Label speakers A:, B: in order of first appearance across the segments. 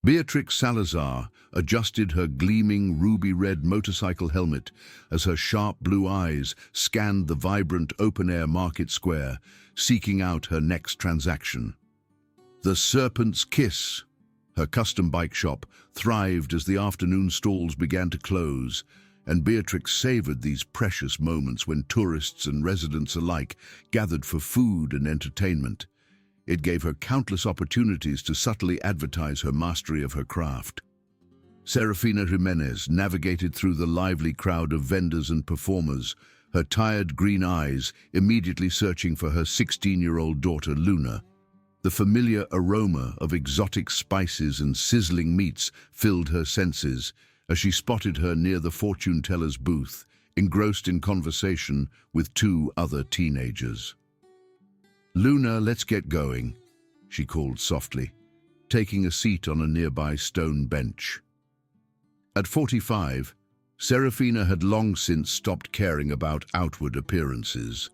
A: Beatrix Salazar adjusted her gleaming ruby-red motorcycle helmet as her sharp blue eyes scanned the vibrant open-air market square, seeking out her next transaction. The Serpent's Kiss, her custom bike shop, thrived as the afternoon stalls began to close, and Beatrix savored these precious moments when tourists and residents alike gathered for food and entertainment. It gave her countless opportunities to subtly advertise her mastery of her craft. Serafina Jimenez navigated through the lively crowd of vendors and performers, her tired green eyes immediately searching for her 16-year-old daughter Luna. The familiar aroma of exotic spices and sizzling meats filled her senses as she spotted her near the fortune teller's booth, engrossed in conversation with two other teenagers. "Luna, let's get going," she called softly, taking a seat on a nearby stone bench. At 45, Serafina had long since stopped caring about outward appearances.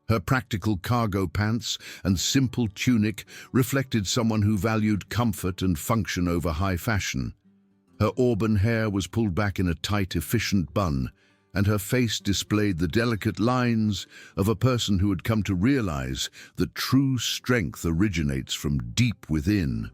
A: Her practical cargo pants and simple tunic reflected someone who valued comfort and function over high fashion. Her auburn hair was pulled back in a tight, efficient bun, and her face displayed the delicate lines of a person who had come to realize that true strength originates from deep within.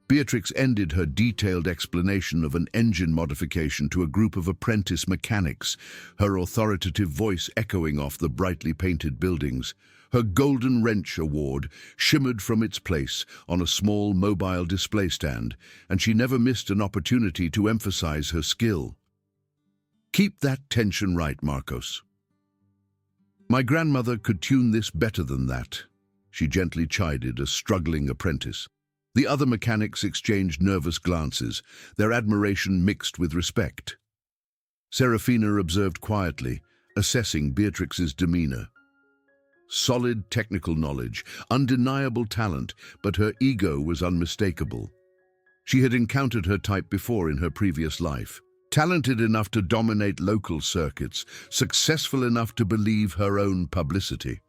A: Beatrix ended her detailed explanation of an engine modification to a group of apprentice mechanics, her authoritative voice echoing off the brightly painted buildings. Her Golden Wrench Award shimmered from its place on a small mobile display stand, and she never missed an opportunity to emphasize her skill. "Keep that tension right, Marcos. My grandmother could tune this better than that," she gently chided a struggling apprentice. The other mechanics exchanged nervous glances, their admiration mixed with respect. Serafina observed quietly, assessing Beatrix's demeanor. Solid technical knowledge, undeniable talent, but her ego was unmistakable. She had encountered her type before in her previous life. Talented enough to dominate local circuits, successful enough to believe her own publicity.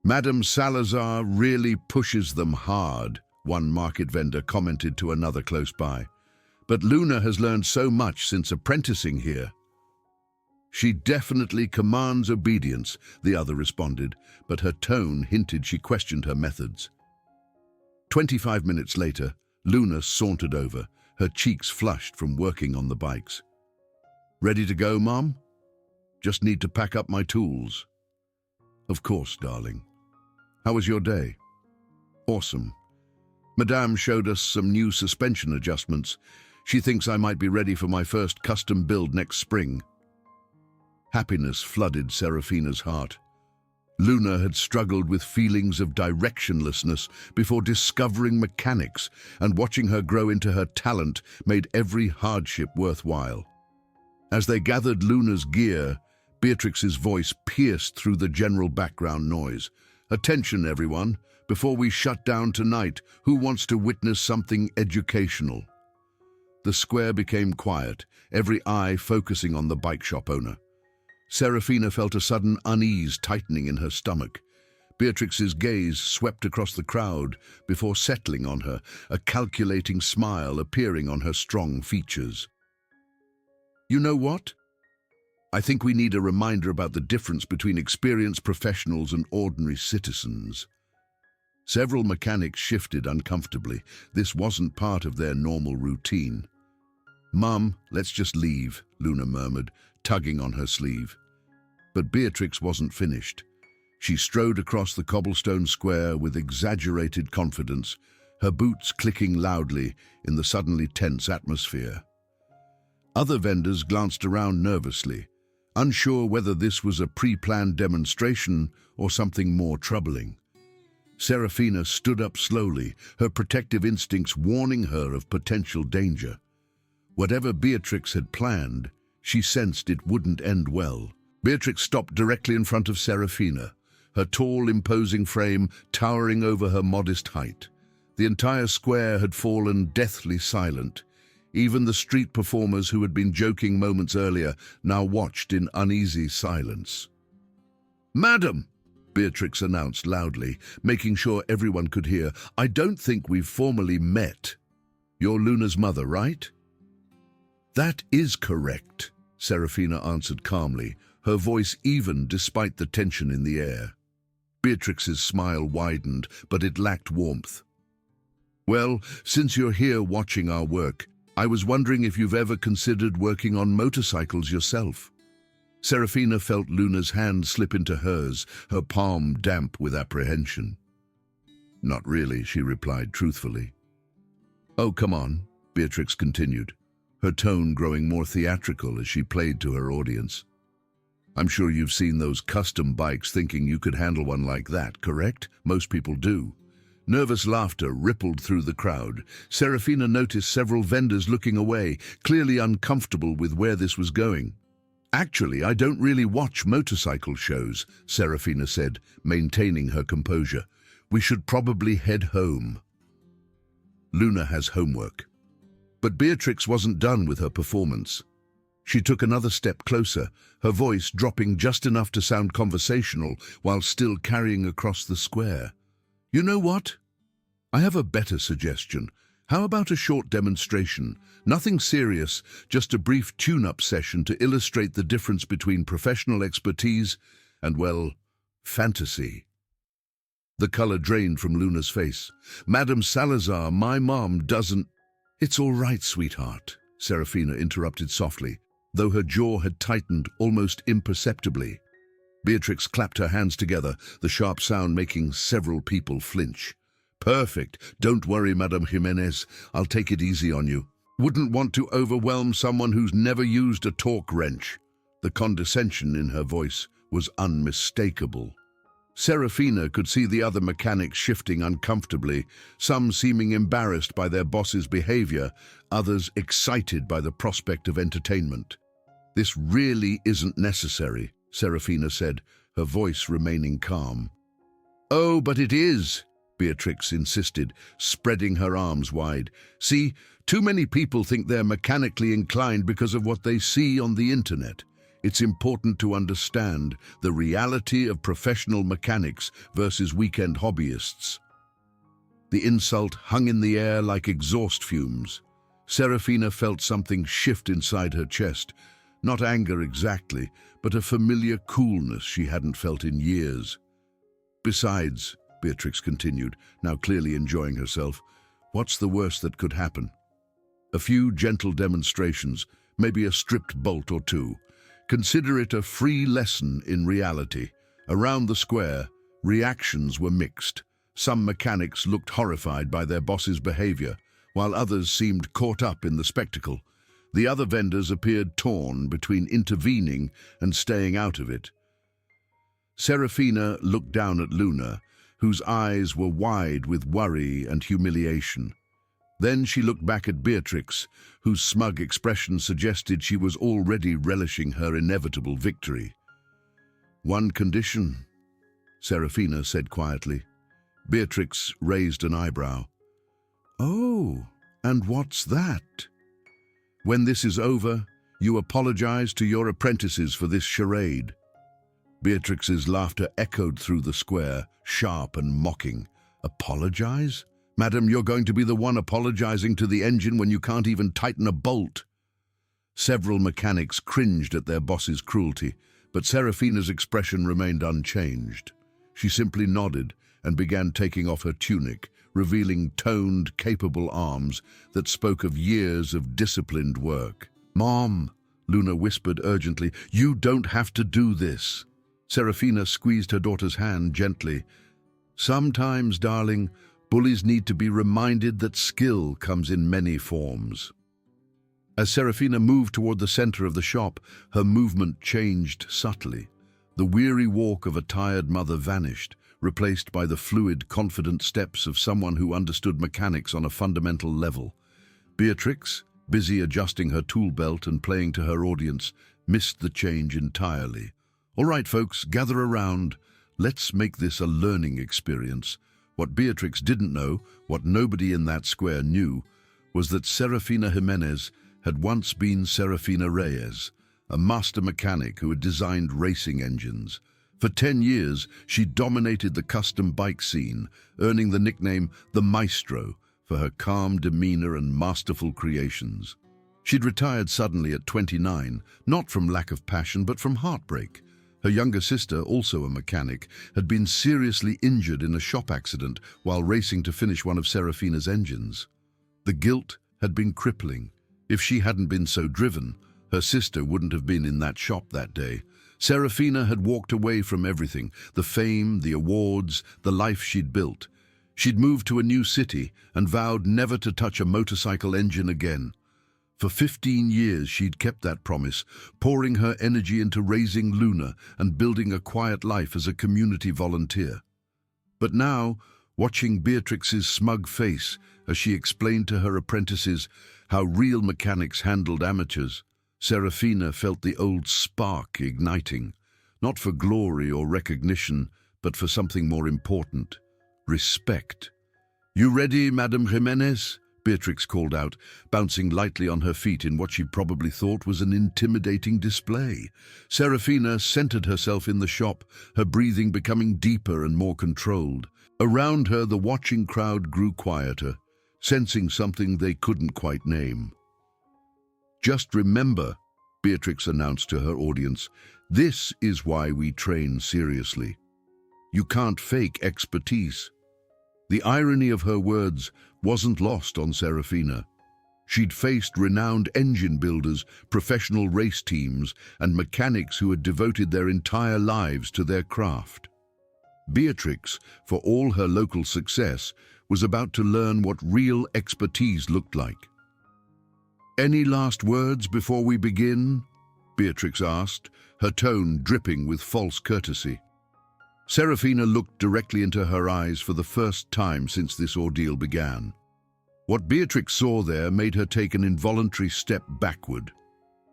A: "Madame Salazar really pushes them hard," one market vendor commented to another close by. "But Luna has learned so much since apprenticing here." "She definitely commands obedience," the other responded, but her tone hinted she questioned her methods. 25 minutes later, Luna sauntered over, her cheeks flushed from working on the bikes. "Ready to go, Mom? Just need to pack up my tools." "Of course, darling. How was your day?" "Awesome. Madame showed us some new suspension adjustments. She thinks I might be ready for my first custom build next spring." Happiness flooded Serafina's heart. Luna had struggled with feelings of directionlessness before discovering mechanics, and watching her grow into her talent made every hardship worthwhile. As they gathered Luna's gear, Beatrix's voice pierced through the general background noise. "Attention, everyone. Before we shut down tonight, who wants to witness something educational?" The square became quiet, every eye focusing on the bike shop owner. Serafina felt a sudden unease tightening in her stomach. Beatrix's gaze swept across the crowd before settling on her, a calculating smile appearing on her strong features. "You know what? I think we need a reminder about the difference between experienced professionals and ordinary citizens." Several mechanics shifted uncomfortably. This wasn't part of their normal routine. "Mum, let's just leave," Luna murmured, tugging on her sleeve. But Beatrix wasn't finished. She strode across the cobblestone square with exaggerated confidence, her boots clicking loudly in the suddenly tense atmosphere. Other vendors glanced around nervously, unsure whether this was a pre-planned demonstration or something more troubling. Serafina stood up slowly, her protective instincts warning her of potential danger. Whatever Beatrix had planned, she sensed it wouldn't end well. Beatrix stopped directly in front of Serafina, her tall, imposing frame towering over her modest height. The entire square had fallen deathly silent. Even the street performers who had been joking moments earlier now watched in uneasy silence. "Madam," Beatrix announced loudly, making sure everyone could hear, "I don't think we've formally met." You're Luna's mother, right? That is correct, Serafina answered calmly, her voice even despite the tension in the air. Beatrix's smile widened, but it lacked warmth. Well, since you're here watching our work, I was wondering if you've ever considered working on motorcycles yourself. Serafina felt Luna's hand slip into hers, her palm damp with apprehension. Not really, she replied truthfully. Oh, come on, Beatrix continued, her tone growing more theatrical as she played to her audience. I'm sure you've seen those custom bikes thinking you could handle one like that, correct? Most people do. Nervous laughter rippled through the crowd. Serafina noticed several vendors looking away, clearly uncomfortable with where this was going. Actually, I don't really watch motorcycle shows, Serafina said, maintaining her composure. We should probably head home. Luna has homework. But Beatrix wasn't done with her performance. She took another step closer, her voice dropping just enough to sound conversational while still carrying across the square. You know what? I have a better suggestion. How about a short demonstration? Nothing serious, just a brief tune-up session to illustrate the difference between professional expertise and, well, fantasy. The color drained from Luna's face. Madame Salazar, my mom doesn't... It's all right, sweetheart, Serafina interrupted softly, though her jaw had tightened almost imperceptibly. Beatrix clapped her hands together, the sharp sound making several people flinch. Perfect. Don't worry, Madame Jimenez. I'll take it easy on you. Wouldn't want to overwhelm someone who's never used a torque wrench. The condescension in her voice was unmistakable. Serafina could see the other mechanics shifting uncomfortably, some seeming embarrassed by their boss's behavior, others excited by the prospect of entertainment. This really isn't necessary, Serafina said, her voice remaining calm. Oh, but it is, Beatrix insisted, spreading her arms wide. See, too many people think they're mechanically inclined because of what they see on the internet. It's important to understand the reality of professional mechanics versus weekend hobbyists. The insult hung in the air like exhaust fumes. Serafina felt something shift inside her chest. Not anger exactly, but a familiar coolness she hadn't felt in years. Besides, Beatrix continued, now clearly enjoying herself, what's the worst that could happen? A few gentle demonstrations, maybe a stripped bolt or two. Consider it a free lesson in reality. Around the square, reactions were mixed. Some mechanics looked horrified by their boss's behavior, while others seemed caught up in the spectacle. The other vendors appeared torn between intervening and staying out of it. Serafina looked down at Luna, whose eyes were wide with worry and humiliation. Then she looked back at Beatrix, whose smug expression suggested she was already relishing her inevitable victory. One condition, Serafina said quietly. Beatrix raised an eyebrow. Oh, and what's that? When this is over, you apologize to your apprentices for this charade. Beatrix's laughter echoed through the square, sharp and mocking. Apologize? Madam, you're going to be the one apologizing to the engine when you can't even tighten a bolt. Several mechanics cringed at their boss's cruelty, but Serafina's expression remained unchanged. She simply nodded and began taking off her tunic, revealing toned, capable arms that spoke of years of disciplined work. Mom, Luna whispered urgently, you don't have to do this. Serafina squeezed her daughter's hand gently. Sometimes, darling, bullies need to be reminded that skill comes in many forms. As Serafina moved toward the center of the shop, her movement changed subtly. The weary walk of a tired mother vanished, replaced by the fluid, confident steps of someone who understood mechanics on a fundamental level. Beatrix, busy adjusting her tool belt and playing to her audience, missed the change entirely. All right, folks, gather around. Let's make this a learning experience. What Beatrix didn't know, what nobody in that square knew, was that Serafina Jimenez had once been Serafina Reyes, a master mechanic who had designed racing engines. For 10 years, she dominated the custom bike scene, earning the nickname the Maestro for her calm demeanor and masterful creations. She'd retired suddenly at 29, not from lack of passion but from heartbreak. Her younger sister, also a mechanic, had been seriously injured in a shop accident while racing to finish one of Serafina's engines. The guilt had been crippling. If she hadn't been so driven, her sister wouldn't have been in that shop that day. Serafina had walked away from everything, the fame, the awards, the life she'd built. She'd moved to a new city and vowed never to touch a motorcycle engine again. For 15 years she'd kept that promise, pouring her energy into raising Luna and building a quiet life as a community volunteer. But now, watching Beatrix's smug face as she explained to her apprentices how real mechanics handled amateurs, Serafina felt the old spark igniting, not for glory or recognition, but for something more important: respect. "You ready, Madame Jimenez?" Beatrix called out, bouncing lightly on her feet in what she probably thought was an intimidating display. Serafina centered herself in the shop, her breathing becoming deeper and more controlled. Around her, the watching crowd grew quieter, sensing something they couldn't quite name. "Just remember," Beatrix announced to her audience, "this is why we train seriously. You can't fake expertise." The irony of her words wasn't lost on Serafina. She'd faced renowned engine builders, professional race teams, and mechanics who had devoted their entire lives to their craft. Beatrix, for all her local success, was about to learn what real expertise looked like. "Any last words before we begin?" Beatrix asked, her tone dripping with false courtesy. Serafina looked directly into her eyes for the first time since this ordeal began. What Beatrix saw there made her take an involuntary step backward.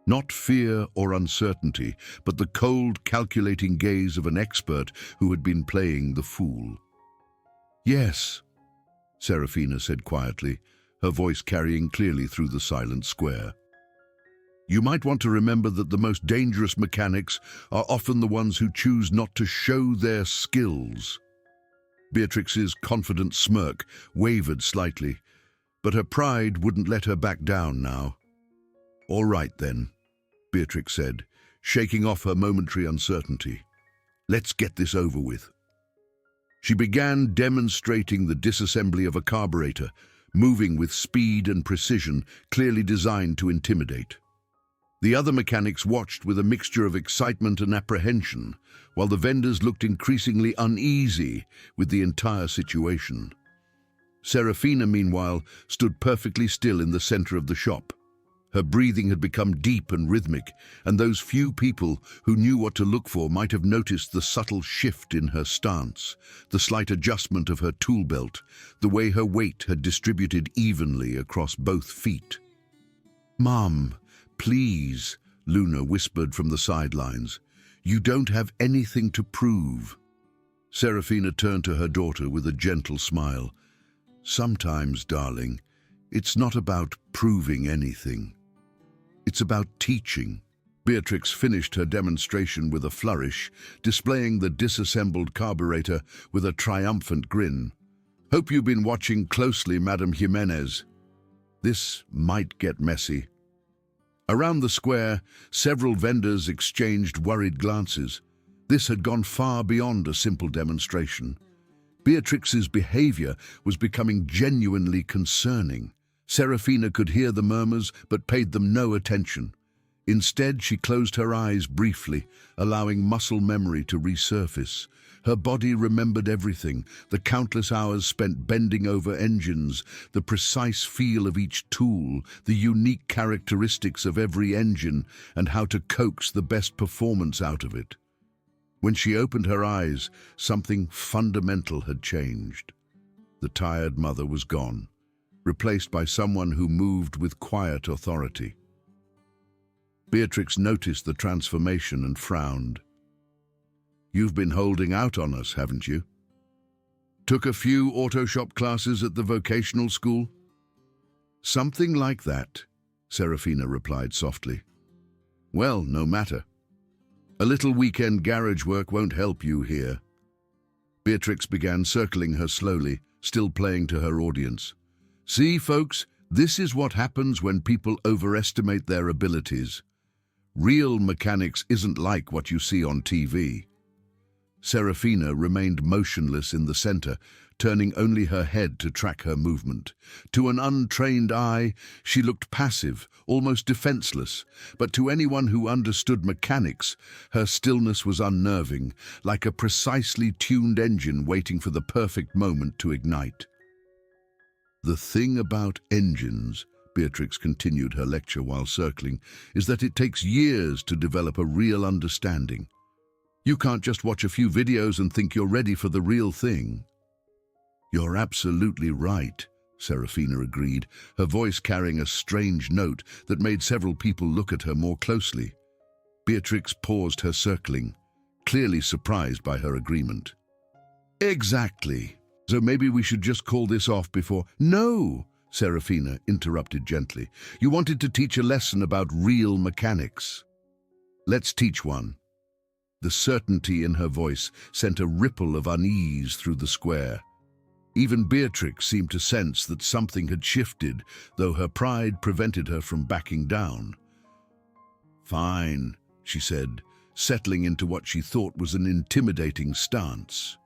A: Not fear or uncertainty, but the cold, calculating gaze of an expert who had been playing the fool. "Yes," Serafina said quietly, her voice carrying clearly through the silent square. "You might want to remember that the most dangerous mechanics are often the ones who choose not to show their skills." Beatrix's confident smirk wavered slightly, but her pride wouldn't let her back down now. "All right then," Beatrix said, shaking off her momentary uncertainty. "Let's get this over with." She began demonstrating the disassembly of a carburetor, moving with speed and precision, clearly designed to intimidate. The other mechanics watched with a mixture of excitement and apprehension, while the vendors looked increasingly uneasy with the entire situation. Serafina, meanwhile, stood perfectly still in the center of the shop. Her breathing had become deep and rhythmic, and those few people who knew what to look for might have noticed the subtle shift in her stance, the slight adjustment of her tool belt, the way her weight had distributed evenly across both feet. "Mom, please," Luna whispered from the sidelines. "You don't have anything to prove." Serafina turned to her daughter with a gentle smile. "Sometimes, darling, it's not about proving anything. It's about teaching." Beatrix finished her demonstration with a flourish, displaying the disassembled carburetor with a triumphant grin. "Hope you've been watching closely, Madame Jimenez. This might get messy." Around the square, several vendors exchanged worried glances. This had gone far beyond a simple demonstration. Beatrix's behavior was becoming genuinely concerning. Serafina could hear the murmurs but paid them no attention. Instead, she closed her eyes briefly, allowing muscle memory to resurface. Her body remembered everything: the countless hours spent bending over engines, the precise feel of each tool, the unique characteristics of every engine, and how to coax the best performance out of it. When she opened her eyes, something fundamental had changed. The tired mother was gone, replaced by someone who moved with quiet authority. Beatrix noticed the transformation and frowned. "You've been holding out on us, haven't you? Took a few auto shop classes at the vocational school?" "Something like that," Serafina replied softly. "Well, no matter. A little weekend garage work won't help you here." Beatrix began circling her slowly, still playing to her audience. See, folks, this is what happens when people overestimate their abilities. Real mechanics isn't like what you see on TV. Serafina remained motionless in the center, turning only her head to track her movement. To an untrained eye, she looked passive, almost defenseless, but to anyone who understood mechanics, her stillness was unnerving, like a precisely tuned engine waiting for the perfect moment to ignite. The thing about engines, Beatrix continued her lecture while circling, is that it takes years to develop a real understanding. You can't just watch a few videos and think you're ready for the real thing. You're absolutely right, Serafina agreed, her voice carrying a strange note that made several people look at her more closely. Beatrix paused her circling, clearly surprised by her agreement. Exactly. So maybe we should just call this off before— No, Serafina interrupted gently. You wanted to teach a lesson about real mechanics. Let's teach one. The certainty in her voice sent a ripple of unease through the square. Even Beatrix seemed to sense that something had shifted, though her pride prevented her from backing down. Fine, she said, settling into what she thought was an intimidating stance.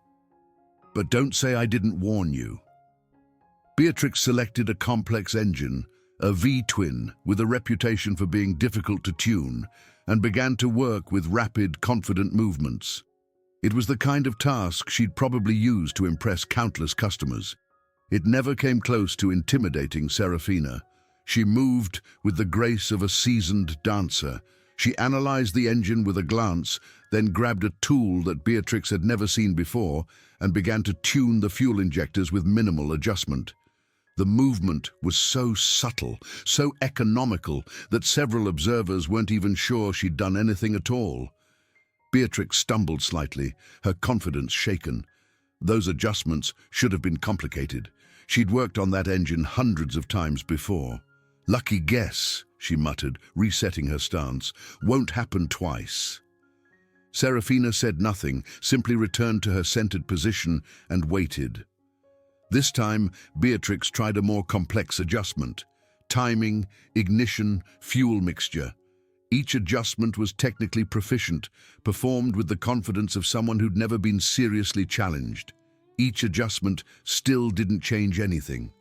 A: But don't say I didn't warn you. Beatrix selected a complex engine, a V-twin with a reputation for being difficult to tune, and began to work with rapid, confident movements. It was the kind of task she'd probably use to impress countless customers. It never came close to intimidating Serafina. She moved with the grace of a seasoned dancer. She analyzed the engine with a glance, then grabbed a tool that Beatrix had never seen before and began to tune the fuel injectors with minimal adjustment. The movement was so subtle, so economical, that several observers weren't even sure she'd done anything at all. Beatrix stumbled slightly, her confidence shaken. Those adjustments should have been complicated. She'd worked on that engine hundreds of times before. Lucky guess, she muttered, resetting her stance. Won't happen twice. Serafina said nothing, simply returned to her centered position and waited. This time, Beatrix tried a more complex adjustment. Timing, ignition, fuel mixture. Each adjustment was technically proficient, performed with the confidence of someone who'd never been seriously challenged. Each adjustment still didn't change anything.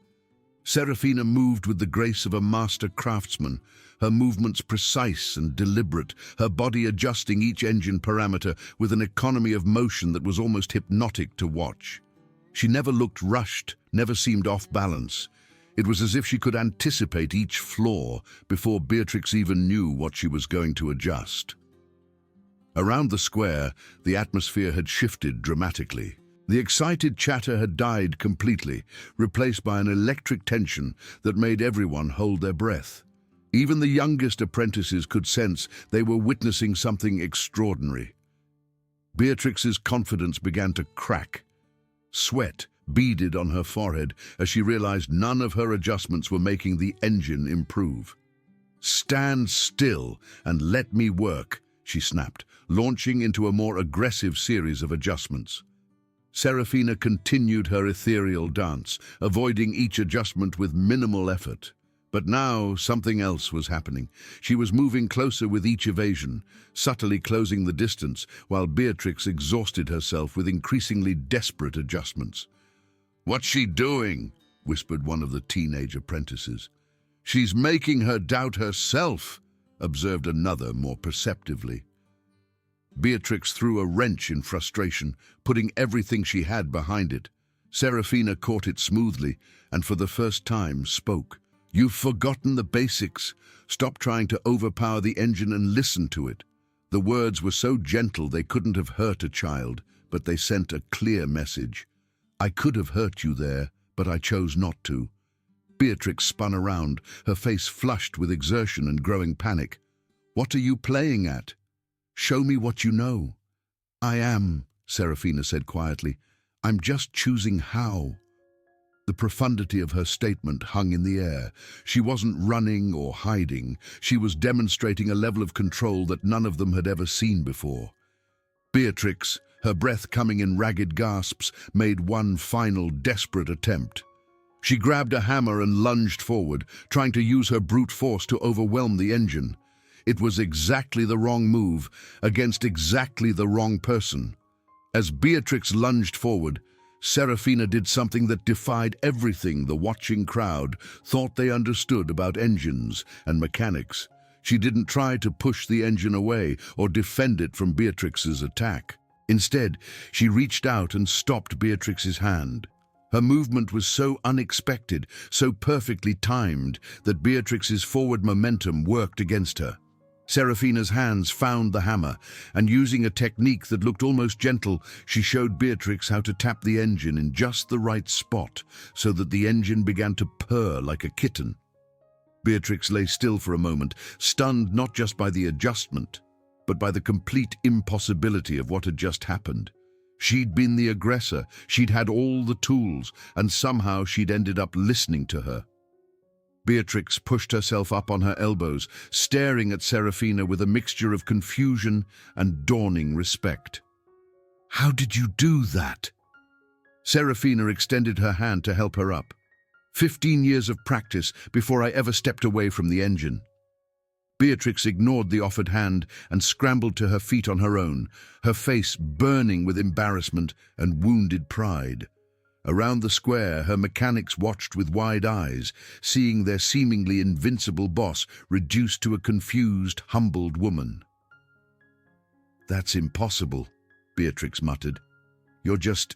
A: Serafina moved with the grace of a master craftsman, her movements precise and deliberate, her body adjusting each engine parameter with an economy of motion that was almost hypnotic to watch. She never looked rushed, never seemed off balance. It was as if she could anticipate each flaw before Beatrix even knew what she was going to adjust. Around the square, the atmosphere had shifted dramatically. The excited chatter had died completely, replaced by an electric tension that made everyone hold their breath. Even the youngest apprentices could sense they were witnessing something extraordinary. Beatrix's confidence began to crack. Sweat beaded on her forehead as she realized none of her adjustments were making the engine improve. "Stand still and let me work," she snapped, launching into a more aggressive series of adjustments. Serafina continued her ethereal dance, avoiding each adjustment with minimal effort. But now something else was happening. She was moving closer with each evasion, subtly closing the distance, while Beatrix exhausted herself with increasingly desperate adjustments. "What's she doing?" whispered one of the teenage apprentices. "She's making her doubt herself," observed another more perceptively. Beatrix threw a wrench in frustration, putting everything she had behind it. Serafina caught it smoothly, and for the first time spoke. "You've forgotten the basics. Stop trying to overpower the engine and listen to it." The words were so gentle they couldn't have hurt a child, but they sent a clear message. "I could have hurt you there, but I chose not to." Beatrix spun around, her face flushed with exertion and growing panic. "What are you playing at? Show me what you know." "I am," Serafina said quietly. "I'm just choosing how." The profundity of her statement hung in the air. She wasn't running or hiding. She was demonstrating a level of control that none of them had ever seen before. Beatrix, her breath coming in ragged gasps, made one final desperate attempt. She grabbed a hammer and lunged forward, trying to use her brute force to overwhelm the engine. It was exactly the wrong move, against exactly the wrong person. As Beatrix lunged forward, Serafina did something that defied everything the watching crowd thought they understood about engines and mechanics. She didn't try to push the engine away or defend it from Beatrix's attack. Instead, she reached out and stopped Beatrix's hand. Her movement was so unexpected, so perfectly timed, that Beatrix's forward momentum worked against her. Serafina's hands found the hammer, and using a technique that looked almost gentle, she showed Beatrix how to tap the engine in just the right spot so that the engine began to purr like a kitten. Beatrix lay still for a moment, stunned not just by the adjustment, but by the complete impossibility of what had just happened. She'd been the aggressor, she'd had all the tools, and somehow she'd ended up listening to her. Beatrix pushed herself up on her elbows, staring at Serafina with a mixture of confusion and dawning respect. "How did you do that?" Serafina extended her hand to help her up. 15 years of practice before I ever stepped away from the engine. Beatrix ignored the offered hand and scrambled to her feet on her own, her face burning with embarrassment and wounded pride. Around the square, her mechanics watched with wide eyes, seeing their seemingly invincible boss reduced to a confused, humbled woman. "That's impossible," Beatrix muttered. You're just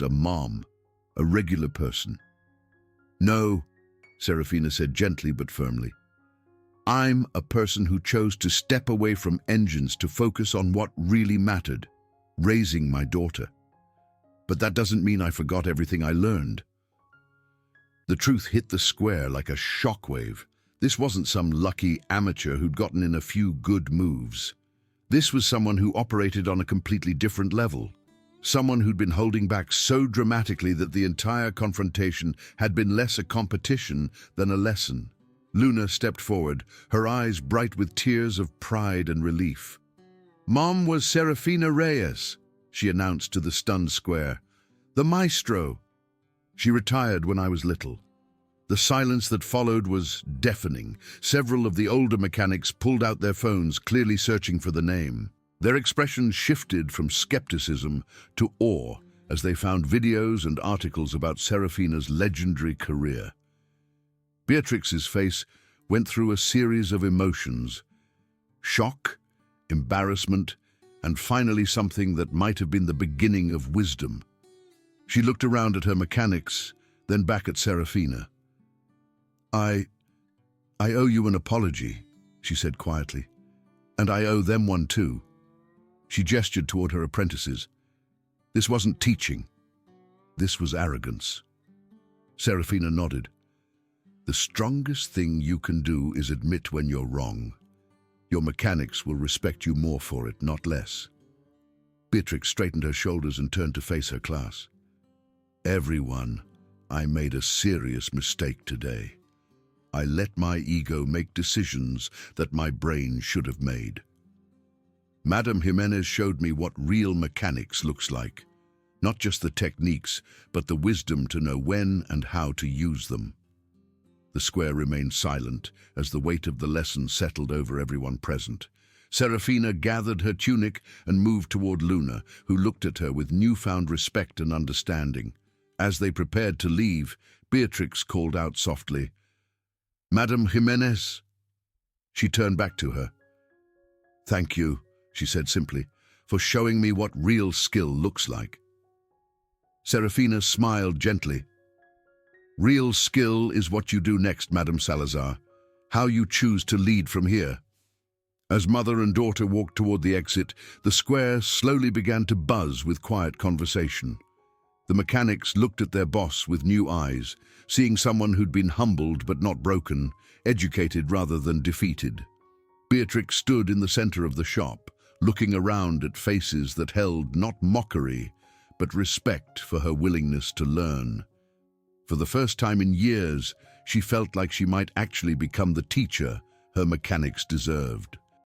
A: a mom, a regular person." "No," Serafina said gently but firmly. "I'm a person who chose to step away from engines to focus on what really mattered, raising my daughter. But that doesn't mean I forgot everything I learned." The truth hit the square like a shockwave. This wasn't some lucky amateur who'd gotten in a few good moves. This was someone who operated on a completely different level. Someone who'd been holding back so dramatically that the entire confrontation had been less a competition than a lesson. Luna stepped forward, her eyes bright with tears of pride and relief. "Mom was Serafina Reyes," she announced to the stunned square. "The maestro. She retired when I was little." The silence that followed was deafening. Several of the older mechanics pulled out their phones, clearly searching for the name. Their expressions shifted from skepticism to awe as they found videos and articles about Serafina's legendary career. Beatrix's face went through a series of emotions: shock, embarrassment, and finally something that might have been the beginning of wisdom. She looked around at her mechanics, then back at Serafina. I owe you an apology," she said quietly. "And I owe them one too." She gestured toward her apprentices. "This wasn't teaching. This was arrogance." Serafina nodded. "The strongest thing you can do is admit when you're wrong. Your mechanics will respect you more for it, not less." Beatrix straightened her shoulders and turned to face her class. "Everyone, I made a serious mistake today. I let my ego make decisions that my brain should have made. Madame Jimenez showed me what real mechanics looks like. Not just the techniques, but the wisdom to know when and how to use them." The square remained silent as the weight of the lesson settled over everyone present. Serafina gathered her tunic and moved toward Luna, who looked at her with newfound respect and understanding. As they prepared to leave, Beatrix called out softly, "Madame Jimenez." She turned back to her. "Thank you," she said simply, "for showing me what real skill looks like." Serafina smiled gently. "Real skill is what you do next, Madame Salazar, how you choose to lead from here." As mother and daughter walked toward the exit, the square slowly began to buzz with quiet conversation. The mechanics looked at their boss with new eyes, seeing someone who'd been humbled but not broken, educated rather than defeated. Beatrix stood in the center of the shop, looking around at faces that held not mockery, but respect for her willingness to learn. For the first time in years, she felt like she might actually become the teacher her mechanics deserved.